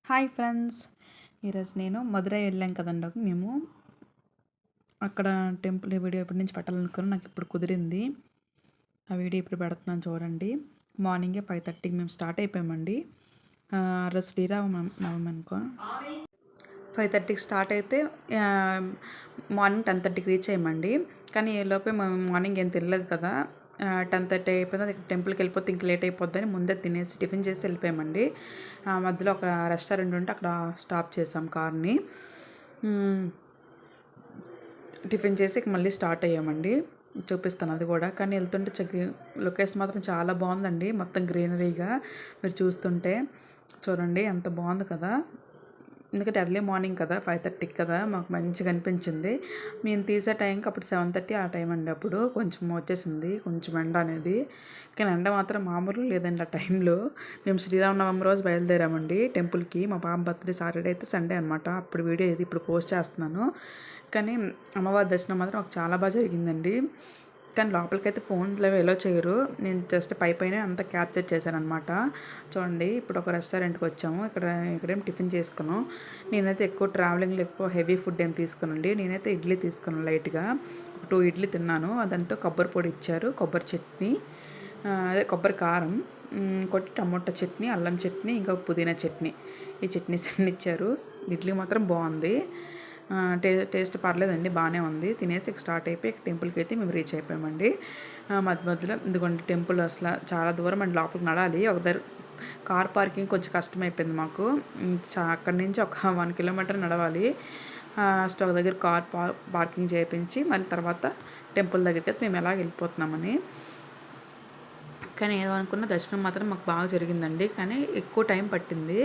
Hi friends, ఈరోజు నేను మదురై వెళ్ళాం కదండి. మేము అక్కడ టెంపుల్ వీడియో ఎప్పటి నుంచి పెట్టాలనుకున్నాను, నాకు ఇప్పుడు కుదిరింది. ఆ వీడియో ఇప్పుడు పెడుతున్నాను చూడండి. మార్నింగే 5:30కి మేము స్టార్ట్ అయిపోయామండి. రోజు శ్రీరామనవమి అనుకో. 5:30కి స్టార్ట్ అయితే మార్నింగ్ 10:30కి రీచ్ అయ్యామండి. కానీ ఈ లోపే మేము మార్నింగ్ ఏం తినలేదు కదా. 10:30 అయిపోయింది. టెంపుల్కి వెళ్ళిపోతే ఇంక లేట్ అయిపోద్దని ముందే తినేసి టిఫిన్ చేసి వెళ్ళిపోయామండి. మధ్యలో ఒక రెస్టారెంట్ ఉంటే అక్కడ స్టాప్ చేసాం కార్ని. టిఫిన్ చేసి మళ్ళీ స్టార్ట్ అయ్యామండి. చూపిస్తాను అది కూడా. కానీ వెళ్తుంటే లొకేషన్ మాత్రం చాలా బాగుందండి. మొత్తం గ్రీనరీగా మీరు చూస్తుంటే చూడండి ఎంత బాగుంది కదా. ఎందుకంటే ఎర్లీ మార్నింగ్ కదా, 5:30కి కదా, మాకు మంచిగా అనిపించింది. మేము తీసే టైంకి అప్పుడు 7:30 ఆ టైం అండి. అప్పుడు కొంచెం వచ్చేసింది కొంచెం ఎండ అనేది. కానీ ఎండ మాత్రం మామూలు లేదండి ఆ టైంలో. మేము శ్రీరామనవమి రోజు బయలుదేరామండి టెంపుల్కి. మా పాప బర్త్డే సాటర్డే అయితే సండే అనమాట. అప్పుడు వీడియో ఇది ఇప్పుడు పోస్ట్ చేస్తున్నాను. కానీ అమ్మవారి దర్శనం మాత్రం మాకు చాలా బాగా జరిగిందండి. కానీ లోపలికైతే ఫోన్లో ఎలా చేయరు. నేను జస్ట్ పైనే అంతా క్యాప్చర్ చేశాను అనమాట. చూడండి, ఇప్పుడు ఒక రెస్టారెంట్కి వచ్చాము. ఇక్కడేం టిఫిన్ చేసుకున్నాం. నేనైతే ఎక్కువ ట్రావెలింగ్లో ఎక్కువ హెవీ ఫుడ్ ఏం తీసుకున్నాండి. నేనైతే ఇడ్లీ తీసుకున్నాను లైట్గా. 2 ఇడ్లీ తిన్నాను. దాంతో కొబ్బరి పొడి ఇచ్చారు, కొబ్బరి చట్నీ, అదే కొబ్బరి కారం, ఇంకోటి టమోటా చట్నీ, అల్లం చట్నీ, ఇంకా పుదీనా చట్నీ. ఈ చట్నీస్ అన్ని ఇచ్చారు. ఇడ్లీ మాత్రం బాగుంది. టేస్ట్ పర్లేదండి, బాగానే ఉంది. తినేసి స్టార్ట్ అయిపోయి టెంపుల్కి అయితే మేము రీచ్ అయిపోయామండి. మధ్యలో ఇదిగోండి టెంపుల్ అసలు చాలా దూరం అండి, లోపలికి నడాలి. కార్ పార్కింగ్ కొంచెం కష్టమైపోయింది మాకు. అక్కడి నుంచి ఒక 1 కిలోమీటర్ నడవాలి. ఫస్ట్ ఒక దగ్గర కార్ పార్కింగ్ చేయించి మళ్ళీ తర్వాత టెంపుల్ దగ్గరికి అయితే మేము ఎలాగ వెళ్ళిపోతున్నామని. కానీ ఏమనుకున్న దర్శనం మాత్రం మాకు బాగా జరిగిందండి. కానీ ఎక్కువ టైం పట్టింది.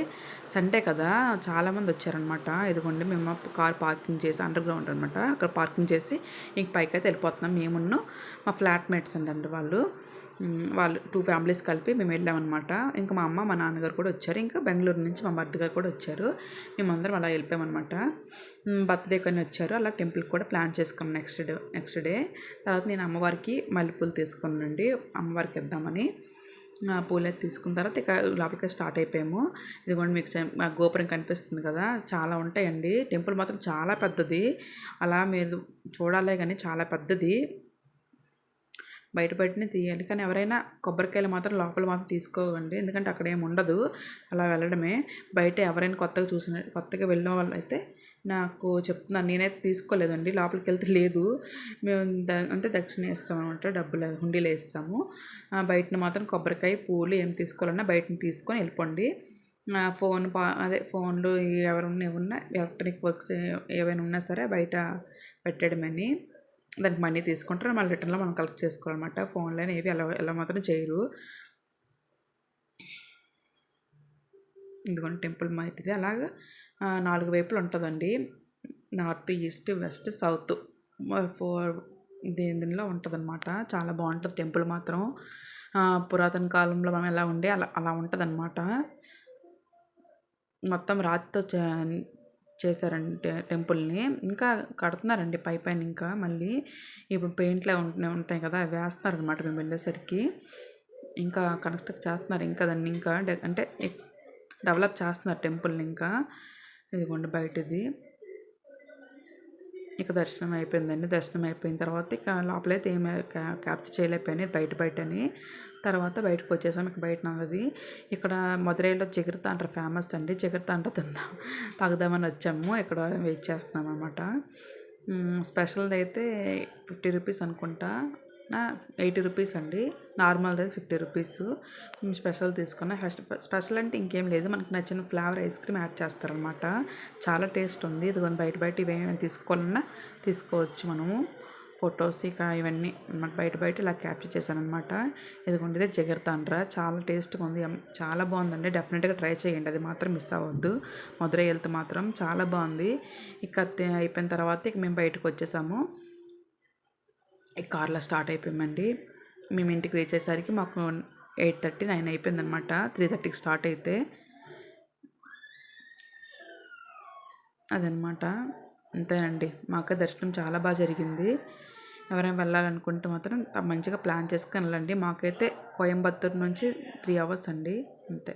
సండే కదా, చాలామంది వచ్చారనమాట. ఇదిగోండి మేము కార్ పార్కింగ్ చేసి అండర్ గ్రౌండ్ అనమాట, అక్కడ పార్కింగ్ చేసి ఇంక పైకి అయితే వెళ్ళిపోతున్నాం. మేమున్న మా ఫ్లాట్మేట్స్ అండి వాళ్ళు 2 ఫ్యామిలీస్ కలిపి మేము వెళ్ళామన్నమాట. ఇంకా మా అమ్మ మా నాన్నగారు కూడా వచ్చారు. ఇంకా బెంగళూరు నుంచి మా భర్త గారు కూడా వచ్చారు. మేమందరం అలా వెళ్ళిపోయామన్నమాట. బర్త్డే కానీ వచ్చారు. అలా టెంపుల్కి కూడా ప్లాన్ చేసుకున్నాం నెక్స్ట్ డే. తర్వాత నేను అమ్మవారికి మల్లెపూలు తీసుకున్నానండి, అమ్మవారికి ఇద్దామని. పూలు అయితే తీసుకున్న తర్వాత ఇక లోపలికి స్టార్ట్ అయిపోయాము. ఇదిగోండి మీకు గోపురం కనిపిస్తుంది కదా, చాలా ఉంటాయండి. టెంపుల్ మాత్రం చాలా పెద్దది. అలా మీరు చూడాలే కానీ చాలా పెద్దది. బయటనే తీయాలి. కానీ ఎవరైనా కొబ్బరికాయలు మాత్రం లోపల మాత్రం తీసుకోవండి, ఎందుకంటే అక్కడ ఏమి ఉండదు, అలా వెళ్ళడమే. బయట ఎవరైనా కొత్తగా వెళ్ళిన వాళ్ళు అయితే నాకు చెప్తున్నాను. నేనైతే తీసుకోలేదండి, లోపలికి వెళ్తే లేదు. మేము అంటే దక్షిణ వేస్తాం అనమాట, డబ్బులు హుండీలో వేస్తాము. బయటను మాత్రం కొబ్బరికాయ పూలు ఏం తీసుకోవాలన్నా బయటని తీసుకొని వెళ్ళిపోండి. ఫోన్లు ఏమన్నా ఎలక్ట్రానిక్ వర్క్స్ ఏవైనా ఉన్నా సరే బయట పెట్టడమని. దానికి మనీ తీసుకుంటారు, మళ్ళీ రిటర్న్లో మనం కలెక్ట్ చేసుకోవాలన్నమాట. ఫోన్లోనే ఏవి ఎలా మాత్రం చేయరు. ఇదిగోండి టెంపుల్ ఇది అలాగా 4 వైపులు ఉంటుందండి. నార్త్, ఈస్ట్, వెస్ట్, సౌత్ 4 దీనిలో ఉంటుంది అనమాట. చాలా బాగుంటుంది టెంపుల్ మాత్రం. పురాతన కాలంలో మనం ఎలా ఉండే అలా ఉంటుంది అనమాట. మొత్తం రాతితో చేశారండి టెంపుల్ని. ఇంకా కడుతున్నారండి పైన. ఇంకా మళ్ళీ ఇప్పుడు పెయింట్లు ఉంటాయి కదా, అవి వేస్తున్నారు అనమాట. మేము వెళ్ళేసరికి ఇంకా కన్స్ట్రక్ట్ చేస్తున్నారు. ఇంకా దాన్ని ఇంకా అంటే డెవలప్ చేస్తున్నారు టెంపుల్ని. ఇంకా ఇదిగోండి బయటది. ఇక దర్శనం అయిపోయిందండి. దర్శనం అయిపోయిన తర్వాత ఇక లోపలైతే ఏమి క్యాప్చర్ చేయలేకపోయాను, బయటని. తర్వాత బయటకు వచ్చేసాము. ఇక బయట నన్నది ఇక్కడ మదురైలో జిగర్తాండ్ర ఫేమస్ అండి. జిగర్తాండ్ర తాగుదామని వచ్చాము. ఇక్కడ వెయిట్ చేస్తున్నాం అన్నమాట. స్పెషల్ది అయితే 50 రూపీస్ అనుకుంటా, 80 రూపీస్ అండి. నార్మల్ది 50 రూపీస్. మేము స్పెషల్ తీసుకున్నాం. స్పెషల్ అంటే ఇంకేం లేదు, మనకు నచ్చిన ఫ్లేవర్ ఐస్ క్రీమ్ యాడ్ చేస్తారనమాట. చాలా టేస్ట్ ఉంది. ఇదిగోని బయట ఇవేమైనా తీసుకోవాలన్నా తీసుకోవచ్చు మనము. ఫొటోస్ ఇక ఇవన్నీ బయట ఇలా క్యాప్చర్ చేశానమాట. ఇదిగోండి ఇదే జిగర్తాండ్ర, చాలా టేస్ట్గా ఉంది, చాలా బాగుందండి. డెఫినెట్గా ట్రై చేయండి, అది మాత్రం మిస్ అవ్వద్దు. మదురై వెళ్తే మాత్రం చాలా బాగుంది. ఇక అయిపోయిన తర్వాత ఇక మేము బయటకు వచ్చేసాము. ఈ కార్లో స్టార్ట్ అయిపోయామండి. మేము ఇంటికి రీచ్ అయ్యేసరికి మాకు 8:30, 9 అయిపోయిందనమాట. 3:30కి స్టార్ట్ అయితే అదనమాట. అంతేనండి, మాకు దర్శనం చాలా బాగా జరిగింది. ఎవరైనా వెళ్ళాలనుకుంటే మాత్రం మంచిగా ప్లాన్ చేసుకొని వెళ్ళండి. మాకైతే కోయంబత్తూరు నుంచి 3 అవర్స్ అండి, అంతే.